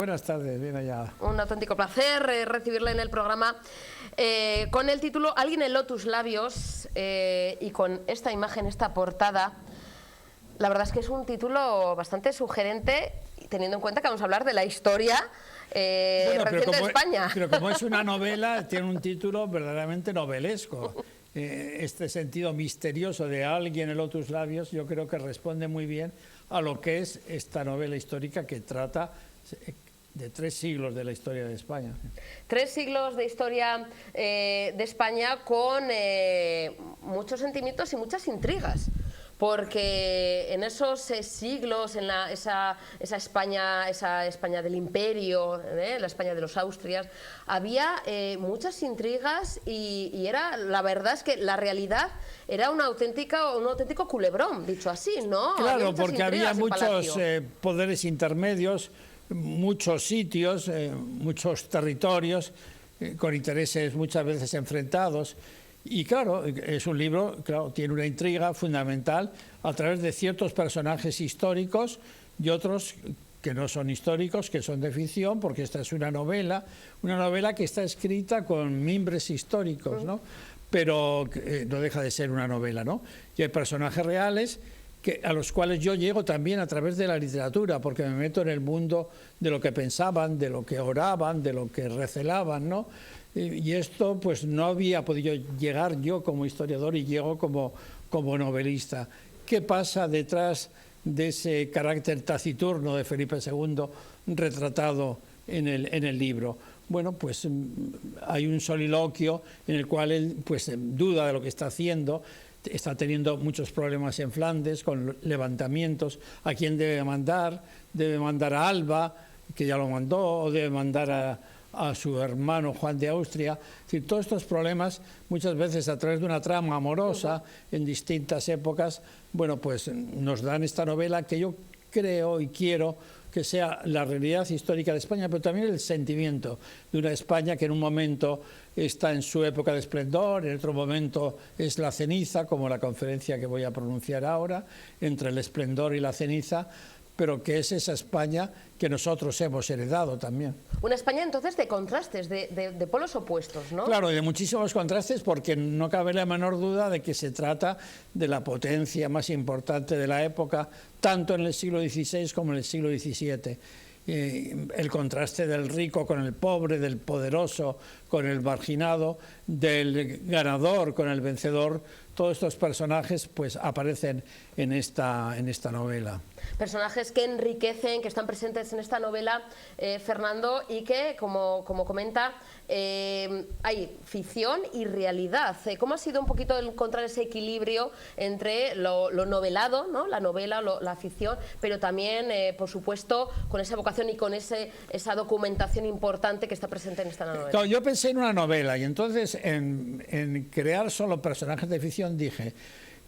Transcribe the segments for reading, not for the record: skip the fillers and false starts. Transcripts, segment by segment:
Buenas tardes, bien hallada. Un auténtico placer recibirle en el programa con el título Alguien en tus labios y con esta imagen, esta portada. La verdad es que es un título bastante sugerente, teniendo en cuenta que vamos a hablar de la historia reciente de España. Pero como es una novela, tiene un título verdaderamente novelesco. Este sentido misterioso de Alguien en tus labios, yo creo que responde muy bien a lo que es esta novela histórica que trata de 3 siglos de la historia de España. 3 siglos de historia de España con muchos sentimientos y muchas intrigas. Porque en esos siglos, en esa España del Imperio, la España de los Austrias, había muchas intrigas y era, la verdad es que la realidad era un auténtico culebrón, dicho así, ¿no? Claro, porque había muchos poderes intermedios, muchos sitios, muchos territorios con intereses muchas veces enfrentados. Y claro, es un libro, claro, tiene una intriga fundamental a través de ciertos personajes históricos y otros que no son históricos, que son de ficción, porque esta es una novela que está escrita con mimbres históricos, ¿no? Pero no deja de ser una novela, ¿no? Y hay personajes reales a los cuales yo llego también a través de la literatura, porque me meto en el mundo de lo que pensaban, de lo que oraban, de lo que recelaban, ¿no? Y esto pues no había podido llegar yo como historiador y llego como novelista. ¿Qué pasa detrás de ese carácter taciturno de Felipe II retratado en el libro? Bueno, pues hay un soliloquio en el cual él pues duda de lo que está haciendo. Está teniendo muchos problemas en Flandes con levantamientos. ¿A quién debe mandar? ¿Debe mandar a Alba, que ya lo mandó, o debe mandar a su hermano Juan de Austria? Es decir, todos estos problemas, muchas veces a través de una trama amorosa en distintas épocas, bueno, pues nos dan esta novela que yo creo y quiero que sea la realidad histórica de España, pero también el sentimiento de una España que en un momento está en su época de esplendor, en otro momento es la ceniza, como la conferencia que voy a pronunciar ahora, entre el esplendor y la ceniza, pero que es esa España que nosotros hemos heredado también. Una España entonces de contrastes, de polos opuestos, ¿no? Claro, de muchísimos contrastes, porque no cabe la menor duda de que se trata de la potencia más importante de la época, tanto en el siglo XVI como en el siglo XVII. El contraste del rico con el pobre, del poderoso con el marginado, del ganador con el vencedor, todos estos personajes pues aparecen en esta novela. Personajes que enriquecen, que están presentes en esta novela, Fernando, y que, como comenta, hay ficción y realidad. ¿Cómo ha sido un poquito encontrar ese equilibrio entre lo novelado, ¿no? La novela, la ficción, pero también, por supuesto, con esa vocación y con esa documentación importante que está presente en esta novela? Claro, yo pensé en una novela y entonces en crear solo personajes de ficción dije,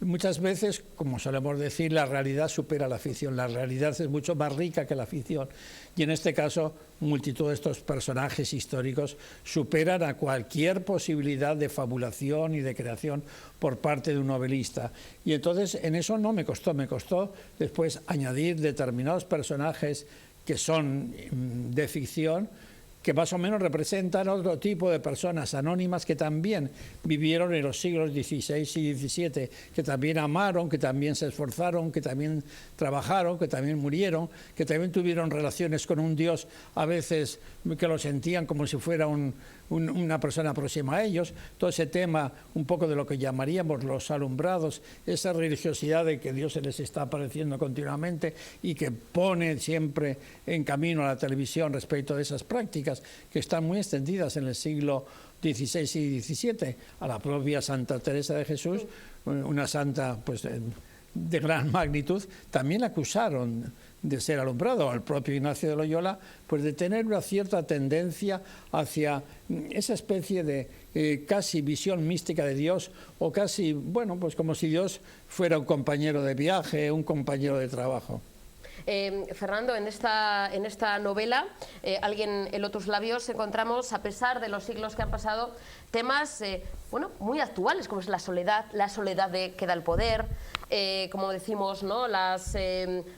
muchas veces, como solemos decir, la realidad supera la ficción, la realidad es mucho más rica que la ficción y en este caso multitud de estos personajes históricos superan a cualquier posibilidad de fabulación y de creación por parte de un novelista. Y entonces en eso no me costó después añadir determinados personajes que son de ficción, que más o menos representan otro tipo de personas anónimas que también vivieron en los siglos XVI y XVII, que también amaron, que también se esforzaron, que también trabajaron, que también murieron, que también tuvieron relaciones con un Dios a veces que lo sentían como si fuera una persona próxima a ellos. Todo ese tema, un poco de lo que llamaríamos los alumbrados, esa religiosidad de que Dios se les está apareciendo continuamente y que pone siempre en camino a la televisión respecto de esas prácticas que están muy extendidas en el siglo XVI y XVII, a la propia Santa Teresa de Jesús, una santa pues de gran magnitud, también acusaron de ser alumbrado, al propio Ignacio de Loyola, pues de tener una cierta tendencia hacia esa especie de casi visión mística de Dios, o casi, bueno, pues como si Dios fuera un compañero de viaje, un compañero de trabajo. Fernando, en esta novela, Alguien en tus labios, encontramos, a pesar de los siglos que han pasado, temas muy actuales, como es la soledad que da el poder, como decimos, ¿no? Las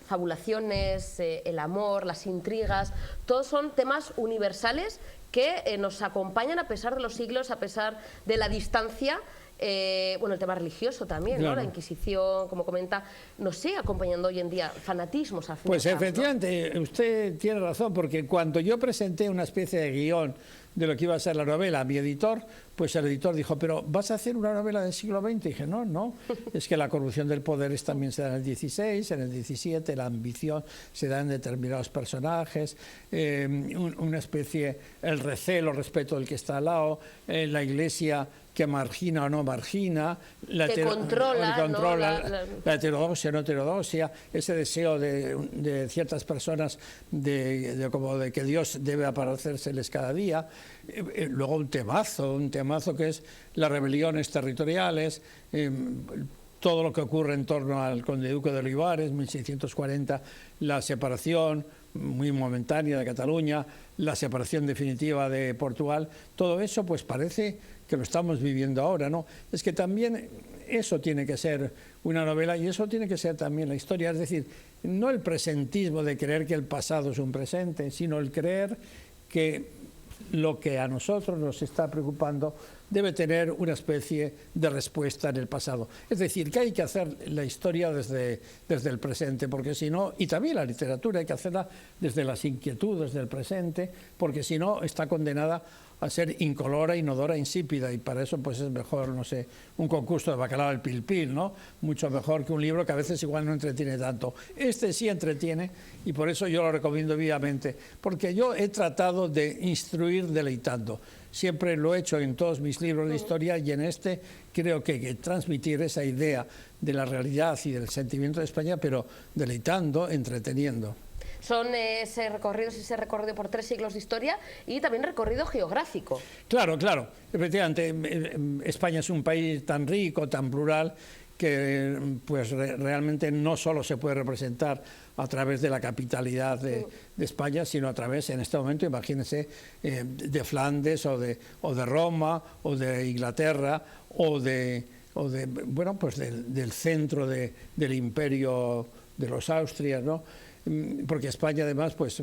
fabulaciones, el amor, las intrigas, todos son temas universales que nos acompañan a pesar de los siglos, a pesar de la distancia. Bueno, el tema religioso también, claro, ¿no? La Inquisición, como comenta, nos sigue acompañando hoy en día, fanatismos al fin. Pues efectivamente, ¿no? Usted tiene razón, porque cuando yo presenté una especie de guión de lo que iba a ser la novela a mi editor, pues el editor dijo, pero ¿vas a hacer una novela del siglo XX? Y dije, no, es que la corrupción del poder también se da en el XVI, en el XVII, la ambición se da en determinados personajes, una especie, el recelo respecto del que está al lado, la Iglesia que margina o no margina, que controla, ¿no? la heterodoxia o no heterodoxia, ese deseo de ciertas personas de que Dios debe aparecérseles cada día. Luego un temazo que es las rebeliones territoriales, todo lo que ocurre en torno al conde-duque de Olivares, 1640, la separación muy momentánea de Cataluña, la separación definitiva de Portugal, todo eso pues parece que lo estamos viviendo ahora, ¿no? Es que también eso tiene que ser una novela y eso tiene que ser también la historia, es decir, no el presentismo de creer que el pasado es un presente, sino el creer que lo que a nosotros nos está preocupando debe tener una especie de respuesta en el pasado. Es decir, que hay que hacer la historia desde el presente, porque si no, y también la literatura hay que hacerla desde las inquietudes del presente, porque si no está condenada a ser incolora, inodora, insípida, y para eso pues es mejor, no sé, un concurso de bacalao al pil pil, ¿no? Mucho mejor que un libro que a veces igual no entretiene tanto. Este sí entretiene y por eso yo lo recomiendo vivamente, porque yo he tratado de instruir deleitando. Siempre lo he hecho en todos mis libros de historia y en este creo que hay que transmitir esa idea de la realidad y del sentimiento de España, pero deleitando, entreteniendo. Son ese recorrido por 3 siglos de historia y también recorrido geográfico. Claro, efectivamente, España es un país tan rico, tan plural, que pues realmente no solo se puede representar a través de la capitalidad de España, sino a través, en este momento, imagínense, de Flandes o de Roma o de Inglaterra o bueno, pues del centro del imperio de los Austrias, ¿no? Porque España además, pues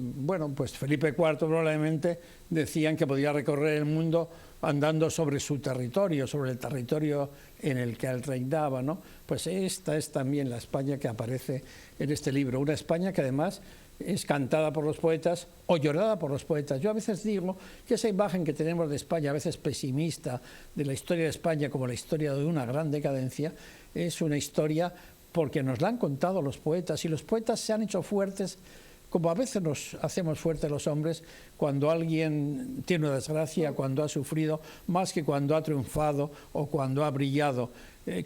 Felipe IV probablemente decían que podía recorrer el mundo andando sobre su territorio, sobre el territorio en el que él reinaba, ¿no? Pues esta es también la España que aparece en este libro, una España que además es cantada por los poetas o llorada por los poetas. Yo a veces digo que esa imagen que tenemos de España, a veces pesimista, de la historia de España como la historia de una gran decadencia, es una historia porque nos la han contado los poetas y los poetas se han hecho fuertes, como a veces nos hacemos fuertes los hombres cuando alguien tiene una desgracia, cuando ha sufrido, más que cuando ha triunfado o cuando ha brillado.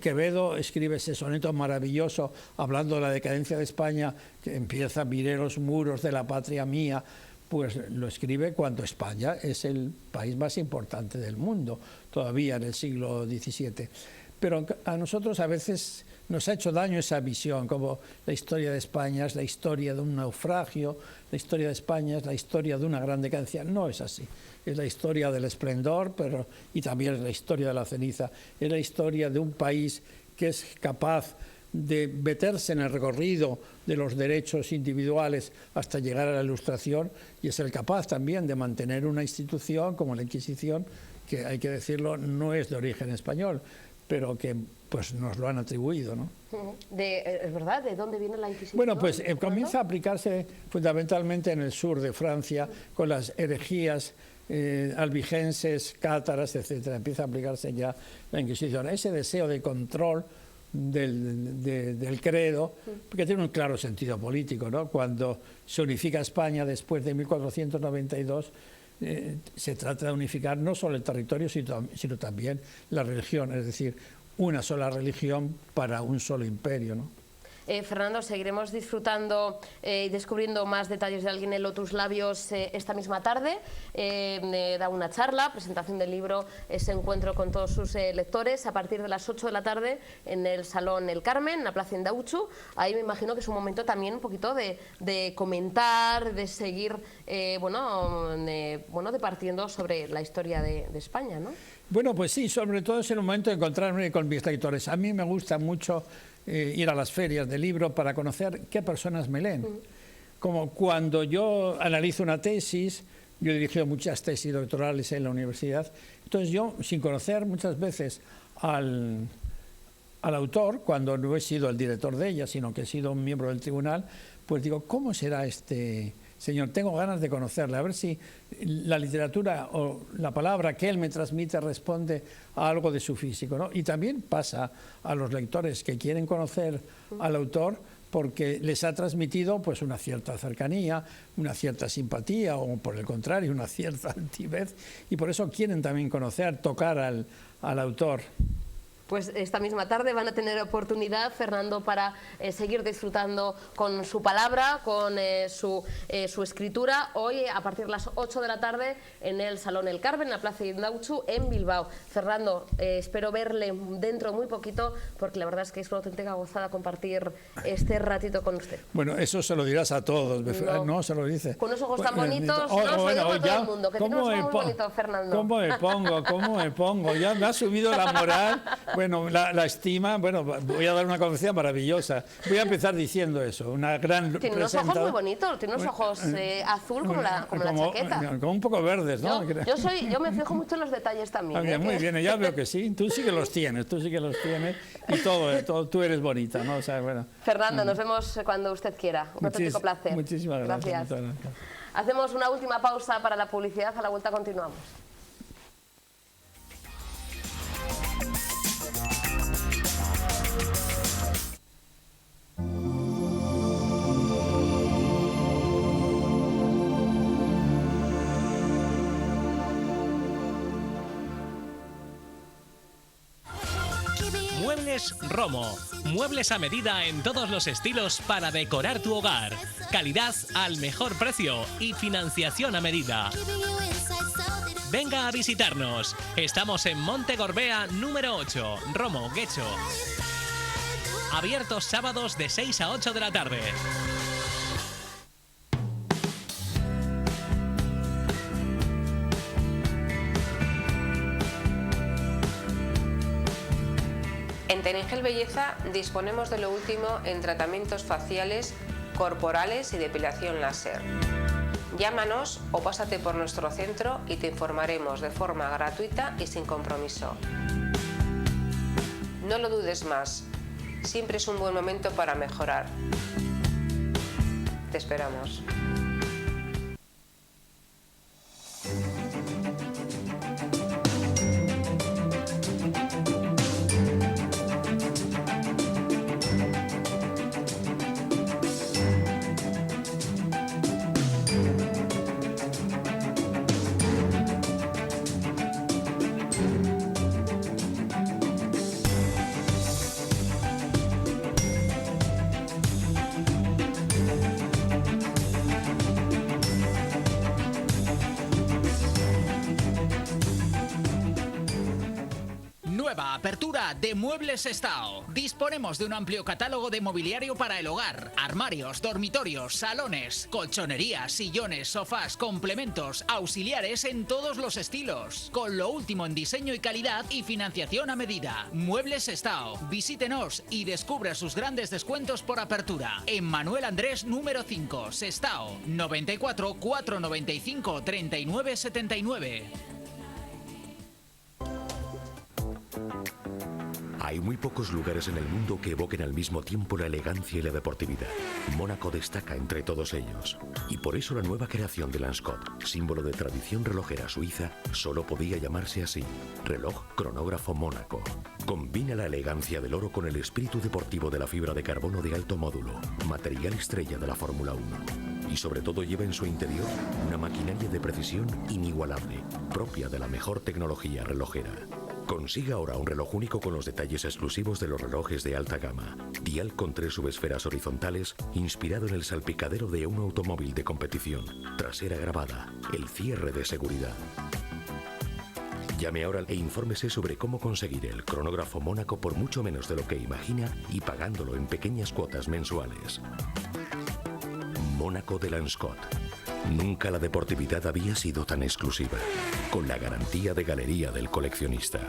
Quevedo escribe ese soneto maravilloso hablando de la decadencia de España, que empieza: miré los muros de la patria mía. Pues lo escribe cuando España es el país más importante del mundo, todavía en el siglo XVII. Pero a nosotros a veces nos ha hecho daño esa visión, como la historia de España es la historia de un naufragio, la historia de España es la historia de una gran decadencia. No es así. Es la historia del esplendor, y también es la historia de la ceniza. Es la historia de un país que es capaz de meterse en el recorrido de los derechos individuales hasta llegar a la Ilustración, y es el capaz también de mantener una institución como la Inquisición, que hay que decirlo, no es de origen español, pero que pues nos lo han atribuido, ¿no? ¿Es verdad? ¿De dónde viene la Inquisición? Bueno, pues comienza a aplicarse fundamentalmente en el sur de Francia, con las herejías albigenses, cátaras, etcétera. Empieza a aplicarse ya la Inquisición. Ese deseo de control del credo, porque tiene un claro sentido político, ¿no? Cuando se unifica España después de 1492, se trata de unificar no solo el territorio, sino también la religión, es decir, una sola religión para un solo imperio, ¿no? Fernando, seguiremos disfrutando y descubriendo más detalles de Alguien heló tus labios esta misma tarde. Da una charla, presentación del libro, ese encuentro con todos sus lectores a partir de las 8 de la tarde en el Salón El Carmen, en la Plaza Indautxu. Ahí me imagino que es un momento también un poquito de comentar, de seguir, departiendo sobre la historia de España, ¿no? Bueno, pues sí, sobre todo es el momento de encontrarme con mis lectores. A mí me gusta mucho ir a las ferias de libro para conocer qué personas me leen. Como cuando yo analizo una tesis, yo he dirigido muchas tesis doctorales en la universidad, entonces yo, sin conocer muchas veces al autor, cuando no he sido el director de ella, sino que he sido un miembro del tribunal, pues digo, ¿cómo será este señor? Tengo ganas de conocerle, a ver si la literatura o la palabra que él me transmite responde a algo de su físico, ¿no? Y también pasa a los lectores que quieren conocer al autor porque les ha transmitido pues una cierta cercanía, una cierta simpatía o por el contrario una cierta altivez, y por eso quieren también conocer, tocar al autor. Pues esta misma tarde van a tener oportunidad, Fernando, para seguir disfrutando con su palabra, con su escritura, hoy a partir de las 8 de la tarde en el Salón El Carmen, en la Plaza Indautxu, en Bilbao. Fernando, espero verle dentro de muy poquito, porque la verdad es que es una auténtica gozada compartir este ratito con usted. Bueno, eso se lo dirás a todos, no se lo dice. Con esos ojos tan bonitos, no, se lo digo a todo el mundo, que tiene unos ojos muy bonitos, Fernando. ¿Cómo me pongo? Ya me ha subido la moral. Bueno, la estima, bueno, voy a dar una conferencia maravillosa. Voy a empezar diciendo eso, una gran Tiene unos ojos muy bonitos, tiene unos ojos azul como la chaqueta. Como un poco verdes, ¿no? Yo me fijo mucho en los detalles también. Muy bien, ya veo que sí, tú sí que los tienes, y todo, tú eres bonita, ¿no? O sea, bueno. Fernando, nos vemos cuando usted quiera. Un auténtico placer. Muchísimas gracias. Hacemos una última pausa para la publicidad, a la vuelta continuamos. Muebles Romo. Muebles a medida en todos los estilos para decorar tu hogar. Calidad al mejor precio y financiación a medida. Venga a visitarnos. Estamos en Monte Gorbea número 8, Romo, Guecho. Abiertos sábados de 6 a 8 de la tarde. En Teningel Belleza disponemos de lo último en tratamientos faciales, corporales y depilación láser. Llámanos o pásate por nuestro centro y te informaremos de forma gratuita y sin compromiso. No lo dudes más, siempre es un buen momento para mejorar. Te esperamos. Apertura de Muebles Sestao. Disponemos de un amplio catálogo de mobiliario para el hogar. Armarios, dormitorios, salones, colchonerías, sillones, sofás, complementos, auxiliares en todos los estilos. Con lo último en diseño y calidad y financiación a medida. Muebles Sestao. Visítenos y descubra sus grandes descuentos por apertura. En Manuel Andrés número 5, Sestao. 94 495 39 79. Hay muy pocos lugares en el mundo que evoquen al mismo tiempo la elegancia y la deportividad. Mónaco destaca entre todos ellos. Y por eso la nueva creación de Lanscott, símbolo de tradición relojera suiza, solo podía llamarse así. Reloj cronógrafo Mónaco. Combina la elegancia del oro con el espíritu deportivo de la fibra de carbono de alto módulo, material estrella de la Fórmula 1. Y sobre todo lleva en su interior una maquinaria de precisión inigualable, propia de la mejor tecnología relojera. Consiga ahora un reloj único con los detalles exclusivos de los relojes de alta gama. Dial con 3 subesferas horizontales, inspirado en el salpicadero de un automóvil de competición. Trasera grabada, el cierre de seguridad. Llame ahora e infórmese sobre cómo conseguir el cronógrafo Mónaco por mucho menos de lo que imagina y pagándolo en pequeñas cuotas mensuales. Mónaco de Lanscott. Nunca la deportividad había sido tan exclusiva, con la garantía de galería del coleccionista.